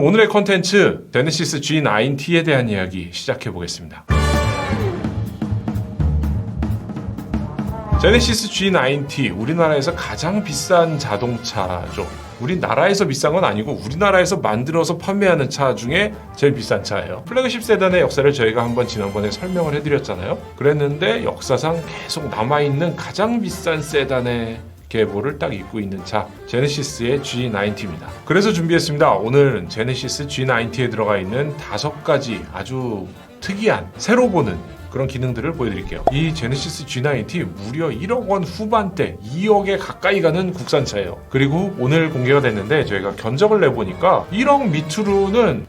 오늘의 컨텐츠 제네시스 G90T에 대한 이야기 시작해 보겠습니다. 제네시스 G90T, 우리나라에서 가장 비싼 자동차죠. 우리나라에서 비싼 건 아니고 우리나라에서 만들어서 판매하는 차 중에 제일 비싼 차예요. 플래그십 세단의 역사를 저희가 한번 지난번에 설명을 해드렸잖아요. 그랬는데 역사상 계속 남아있는 가장 비싼 세단의 계보를 딱 잇고 있는 차, 제네시스의 G90T입니다. 그래서 준비했습니다. 오늘 제네시스 G90T에 들어가 있는 5가지 아주 특이한, 새로 보는 그런 기능들을 보여드릴게요. 이 제네시스 G90 무려 1억 원 후반대, 2억에 가까이 가는 국산차예요. 그리고 오늘 공개가 됐는데 저희가 견적을 내보니까 1억 밑으로는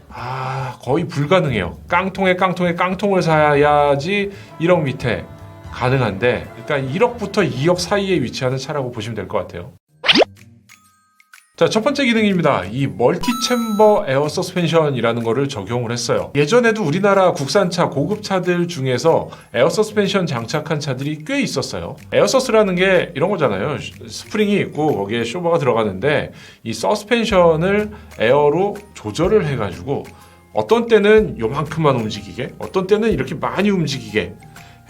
거의 불가능해요. 깡통을 사야지 1억 밑에 가능한데, 그러니까 1억부터 2억 사이에 위치하는 차라고 보시면 될 것 같아요. 자, 첫 번째 기능입니다. 이 멀티 챔버 에어 서스펜션이라는 거를 적용을 했어요. 예전에도 우리나라 국산차, 고급차들 중에서 에어 서스펜션 장착한 차들이 꽤 있었어요. 에어 서스라는 게 이런 거잖아요. 스프링이 있고 거기에 쇼버가 들어가는데 이 서스펜션을 에어로 조절을 해가지고 어떤 때는 요만큼만 움직이게, 어떤 때는 이렇게 많이 움직이게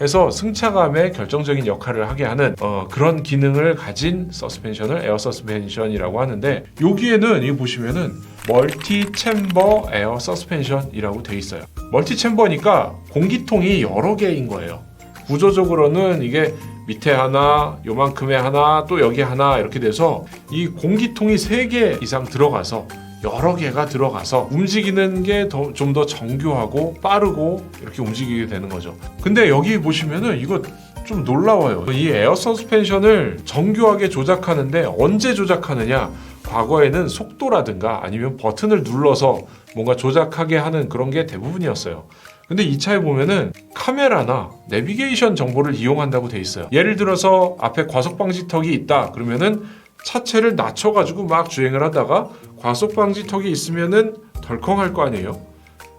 해서 승차감에 결정적인 역할을 하게 하는 그런 기능을 가진 서스펜션을 에어 서스펜션이라고 하는데, 여기에는 이거 보시면은 멀티 챔버 에어 서스펜션이라고 돼 있어요. 멀티 챔버니까 공기통이 여러 개인 거예요. 구조적으로는 이게 밑에 하나, 요만큼에 하나, 또 여기 하나 이렇게 돼서 이 공기통이 3개 이상 들어가서, 여러 개가 들어가서 움직이는 게 좀 더 정교하고 빠르고 이렇게 움직이게 되는 거죠. 근데 여기 보시면은 이거 좀 놀라워요. 이 에어 서스펜션을 정교하게 조작하는데 언제 조작하느냐? 과거에는 속도라든가 아니면 버튼을 눌러서 뭔가 조작하게 하는 그런 게 대부분이었어요. 근데 이 차에 보면은 카메라나 내비게이션 정보를 이용한다고 돼 있어요. 예를 들어서 앞에 과속 방지턱이 있다 그러면은 차체를 낮춰가지고 막 주행을 하다가 과속 방지턱이 있으면은 덜컹할 거 아니에요.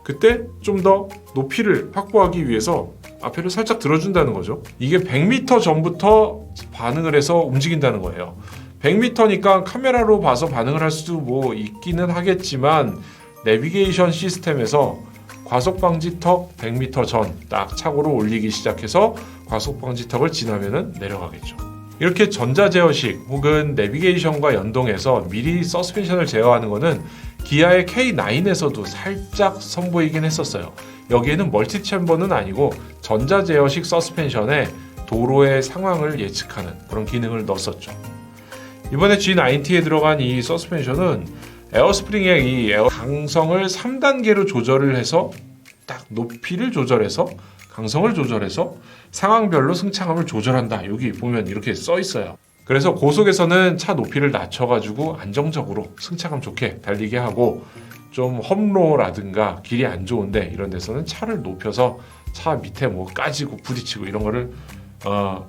그때 좀 더 높이를 확보하기 위해서 앞에를 살짝 들어준다는 거죠. 이게 100m 전부터 반응을 해서 움직인다는 거예요. 100m니까 카메라로 봐서 반응을 할 수도 뭐 있기는 하겠지만, 내비게이션 시스템에서 과속 방지턱 100m 전 딱 착오로 올리기 시작해서 과속 방지턱을 지나면은 내려가겠죠. 이렇게 전자 제어식 혹은 내비게이션과 연동해서 미리 서스펜션을 제어하는 거는 기아의 K9에서도 살짝 선보이긴 했었어요. 여기에는 멀티 챔버는 아니고 전자 제어식 서스펜션에 도로의 상황을 예측하는 그런 기능을 넣었었죠. 이번에 G90에 들어간 이 서스펜션은 에어스프링의 이 에어 강성을 3단계로 조절을 해서 딱 높이를 조절해서 강성을 조절해서 상황별로 승차감을 조절한다. 여기 보면 이렇게 써 있어요. 그래서 고속에서는 차 높이를 낮춰가지고 안정적으로 승차감 좋게 달리게 하고, 좀 험로라든가 길이 안 좋은데 이런 데서는 차를 높여서 차 밑에 뭐 까지고 부딪히고 이런 거를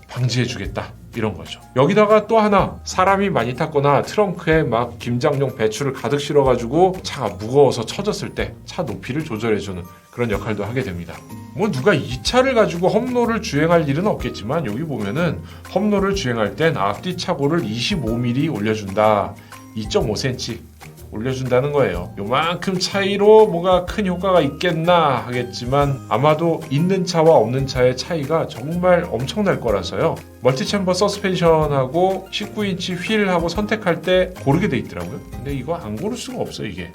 방지해주겠다, 이런 거죠. 여기다가 또 하나, 사람이 많이 탔거나 트렁크에 막 김장용 배추를 가득 실어가지고 차가 무거워서 처졌을 때 차 높이를 조절해주는 그런 역할도 하게 됩니다. 뭐 누가 이 차를 가지고 험로를 주행할 일은 없겠지만, 여기 보면은 험로를 주행할 땐 앞뒤 차고를 25mm 올려준다, 2.5cm 올려준다는 거예요. 요만큼 차이로 뭐가 큰 효과가 있겠나 하겠지만, 아마도 있는 차와 없는 차의 차이가 정말 엄청날 거라서요. 멀티챔버 서스펜션하고 19인치 휠하고 선택할 때 고르게 돼 있더라고요. 근데 이거 안 고를 수가 없어요, 이게.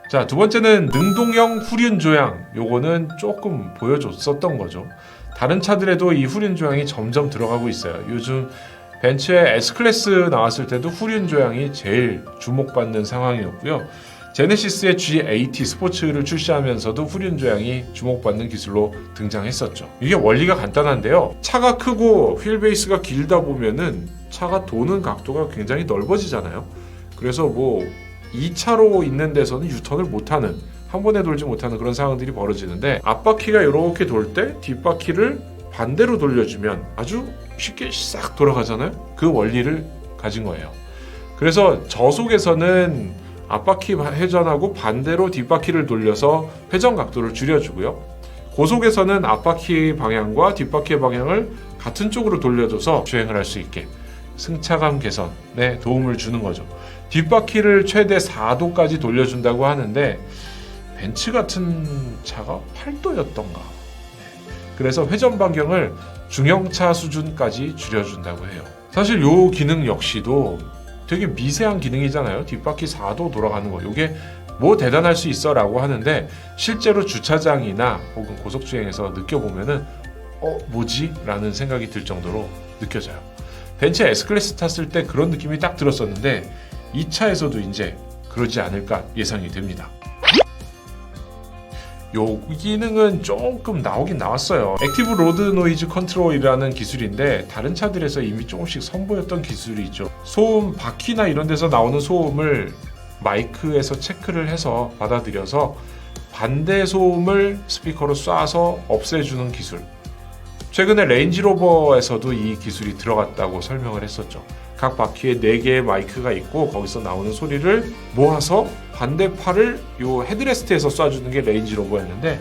자, 두 번째는 능동형 후륜 조향. 요거는 조금 보여줬었던 거죠. 다른 차들에도 이 후륜 조향이 점점 들어가고 있어요. 요즘 벤츠의 S클래스 나왔을 때도 후륜 조향이 제일 주목받는 상황이었고요. 제네시스의 G80 스포츠를 출시하면서도 후륜 조향이 주목받는 기술로 등장했었죠. 이게 원리가 간단한데요. 차가 크고 휠베이스가 길다 보면은 차가 도는 각도가 굉장히 넓어지잖아요. 그래서 뭐 2차로 있는 데서는 유턴을 못하는, 한 번에 돌지 못하는 그런 상황들이 벌어지는데, 앞바퀴가 이렇게 돌 때 뒷바퀴를 반대로 돌려주면 아주 쉽게 싹 돌아가잖아요. 그 원리를 가진 거예요. 그래서 저속에서는 앞바퀴 회전하고 반대로 뒷바퀴를 돌려서 회전 각도를 줄여주고요. 고속에서는 앞바퀴 방향과 뒷바퀴의 방향을 같은 쪽으로 돌려줘서 주행을 할 수 있게 승차감 개선에 도움을 주는 거죠. 뒷바퀴를 최대 4도까지 돌려준다고 하는데 벤츠 같은 차가 8도였던가. 그래서 회전 반경을 중형차 수준까지 줄여준다고 해요. 사실 요 기능 역시도 되게 미세한 기능이잖아요. 뒷바퀴 4도 돌아가는 거. 이게 뭐 대단할 수 있어 라고 하는데 실제로 주차장이나 혹은 고속주행에서 느껴보면은 뭐지? 라는 생각이 들 정도로 느껴져요. 벤츠 S클래스 탔을 때 그런 느낌이 딱 들었었는데 이 차에서도 이제 그러지 않을까 예상이 됩니다. 요 기능은 조금 나오긴 나왔어요. 액티브 로드 노이즈 컨트롤이라는 기술인데 다른 차들에서 이미 조금씩 선보였던 기술이 있죠. 소음, 바퀴나 이런 데서 나오는 소음을 마이크에서 체크를 해서 받아들여서 반대 소음을 스피커로 쏴서 없애주는 기술. 최근에 레인지로버에서도 이 기술이 들어갔다고 설명을 했었죠. 각 바퀴에 4개의 마이크가 있고 거기서 나오는 소리를 모아서 반대팔을 요 헤드레스트에서 쏴주는 게 레인지로버였는데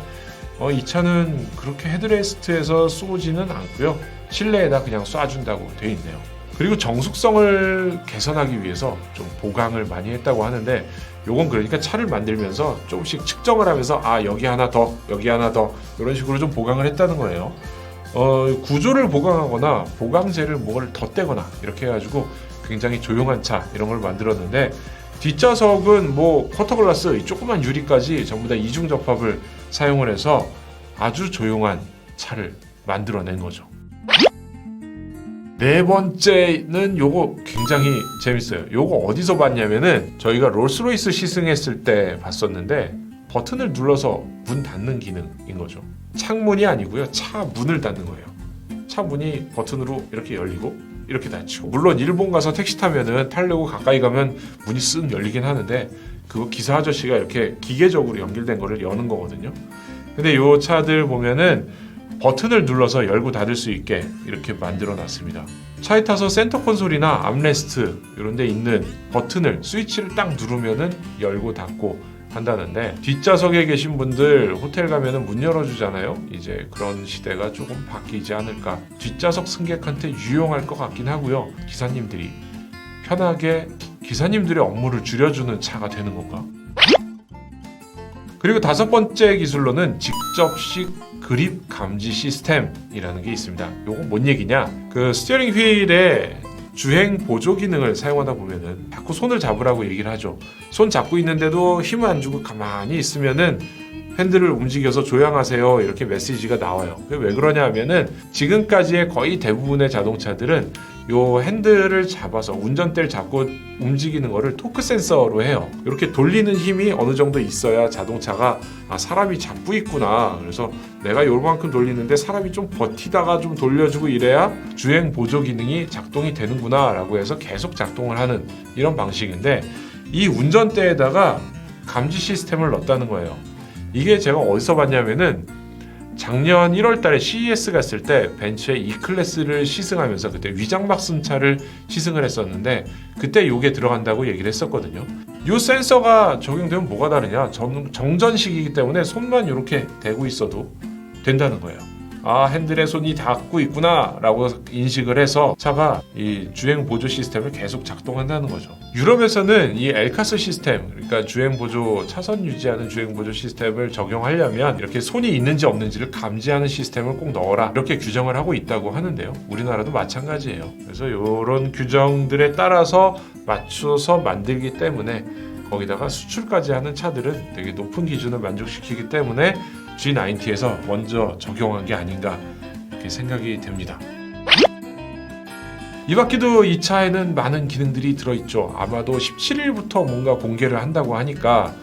이 차는 그렇게 헤드레스트에서 쏘지는 않고요. 실내에다 그냥 쏴준다고 되어 있네요. 그리고 정숙성을 개선하기 위해서 좀 보강을 많이 했다고 하는데 요건 그러니까 차를 만들면서 조금씩 측정을 하면서 여기 하나 더, 여기 하나 더 이런 식으로 좀 보강을 했다는 거예요. 구조를 보강하거나 보강재를 뭘 덧대거나 이렇게 해가지고 굉장히 조용한 차 이런 걸 만들었는데 뒷좌석은 뭐 쿼터글라스 이 조그만 유리까지 전부 다 이중 접합을 사용을 해서 아주 조용한 차를 만들어낸 거죠. 네 번째는 요거 굉장히 재밌어요. 요거 어디서 봤냐면은 저희가 롤스로이스 시승했을 때 봤었는데 버튼을 눌러서 문 닫는 기능인 거죠. 창문이 아니고요. 차 문을 닫는 거예요. 차 문이 버튼으로 이렇게 열리고 이렇게 닫히고. 물론 일본 가서 택시 타면은 타려고 가까이 가면 문이 쓱 열리긴 하는데 그거 기사 아저씨가 이렇게 기계적으로 연결된 거를 여는 거거든요. 근데 요 차들 보면은 버튼을 눌러서 열고 닫을 수 있게 이렇게 만들어 놨습니다. 차에 타서 센터 콘솔이나 암레스트 이런 데 있는 버튼을 스위치를 딱 누르면은 열고 닫고 한다는데 뒷좌석에 계신 분들 호텔 가면은 문 열어주잖아요. 이제 그런 시대가 조금 바뀌지 않을까. 뒷좌석 승객한테 유용할 것 같긴 하고요. 기사님들이 편하게 기사님들의 업무를 줄여주는 차가 되는 건가? 그리고 5번째 기술로는 직접식 그립 감지 시스템이라는 게 있습니다. 요건 뭔 얘기냐? 그 스티어링 휠에 주행 보조 기능을 사용하다 보면은 자꾸 손을 잡으라고 얘기를 하죠. 손 잡고 있는데도 힘을 안 주고 가만히 있으면은 핸들을 움직여서 조향하세요 이렇게 메시지가 나와요. 왜 그러냐 하면은 지금까지의 거의 대부분의 자동차들은 요 핸들을 잡아서 운전대를 잡고 움직이는 거를 토크 센서로 해요. 이렇게 돌리는 힘이 어느 정도 있어야 자동차가 사람이 잡고 있구나. 그래서 내가 요만큼 돌리는데 사람이 좀 버티다가 좀 돌려주고 이래야 주행 보조 기능이 작동이 되는구나 라고 해서 계속 작동을 하는 이런 방식인데 이 운전대에다가 감지 시스템을 넣었다는 거예요. 이게 제가 어디서 봤냐면은 작년 1월 달에 CES 갔을 때 벤츠의 E클래스를 시승하면서 그때 위장막 쓴 차를 시승을 했었는데 그때 요게 들어간다고 얘기를 했었거든요. 요 센서가 적용되면 뭐가 다르냐? 정전식이기 때문에 손만 이렇게 대고 있어도 된다는 거예요. 핸들에 손이 닿고 있구나 라고 인식을 해서 차가 이 주행 보조 시스템을 계속 작동한다는 거죠. 유럽에서는 이 엘카스 시스템, 그러니까 주행 보조, 차선 유지하는 주행 보조 시스템을 적용하려면 이렇게 손이 있는지 없는지를 감지하는 시스템을 꼭 넣어라 이렇게 규정을 하고 있다고 하는데요. 우리나라도 마찬가지예요. 그래서 이런 규정들에 따라서 맞춰서 만들기 때문에 거기다가 수출까지 하는 차들은 되게 높은 기준을 만족시키기 때문에 G90에서 먼저 적용한 게 아닌가 이렇게 생각이 됩니다. 이 밖에도 이 차에는 많은 기능들이 들어있죠. 아마도 17일부터 뭔가 공개를 한다고 하니까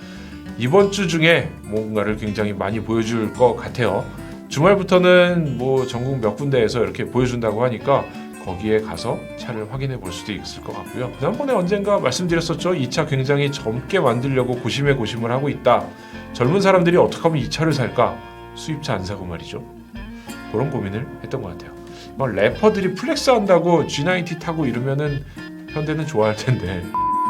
이번 주 중에 뭔가를 굉장히 많이 보여줄 것 같아요. 주말부터는 뭐 전국 몇 군데에서 이렇게 보여준다고 하니까 거기에 가서 차를 확인해 볼 수도 있을 것 같고요. 지난번에 언젠가 말씀드렸었죠. 이 차 굉장히 젊게 만들려고 고심에 고심을 하고 있다. 젊은 사람들이 어떻게 하면 이 차를 살까? 수입차 안 사고 말이죠. 그런 고민을 했던 것 같아요. 래퍼들이 플렉스 한다고 G90 타고 이러면은 현대는 좋아할 텐데.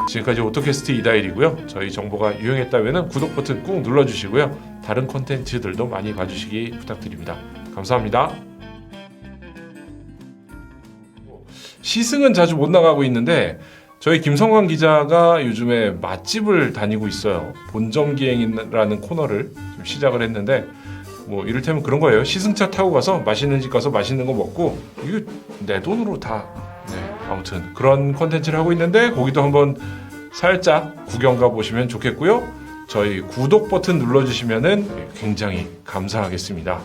지금까지 오토캐스트 이다일이고요. 저희 정보가 유용했다면 구독 버튼 꾹 눌러주시고요. 다른 콘텐츠들도 많이 봐주시기 부탁드립니다. 감사합니다. 시승은 자주 못 나가고 있는데 저희 김성광 기자가 요즘에 맛집을 다니고 있어요. 본점기행이라는 코너를 좀 시작을 했는데 뭐 이를테면 그런 거예요. 시승차 타고 가서 맛있는 집 가서 맛있는 거 먹고 이거 내 돈으로 다 아무튼 그런 컨텐츠를 하고 있는데 거기도 한번 살짝 구경 가보시면 좋겠고요. 저희 구독 버튼 눌러주시면은 굉장히 감사하겠습니다.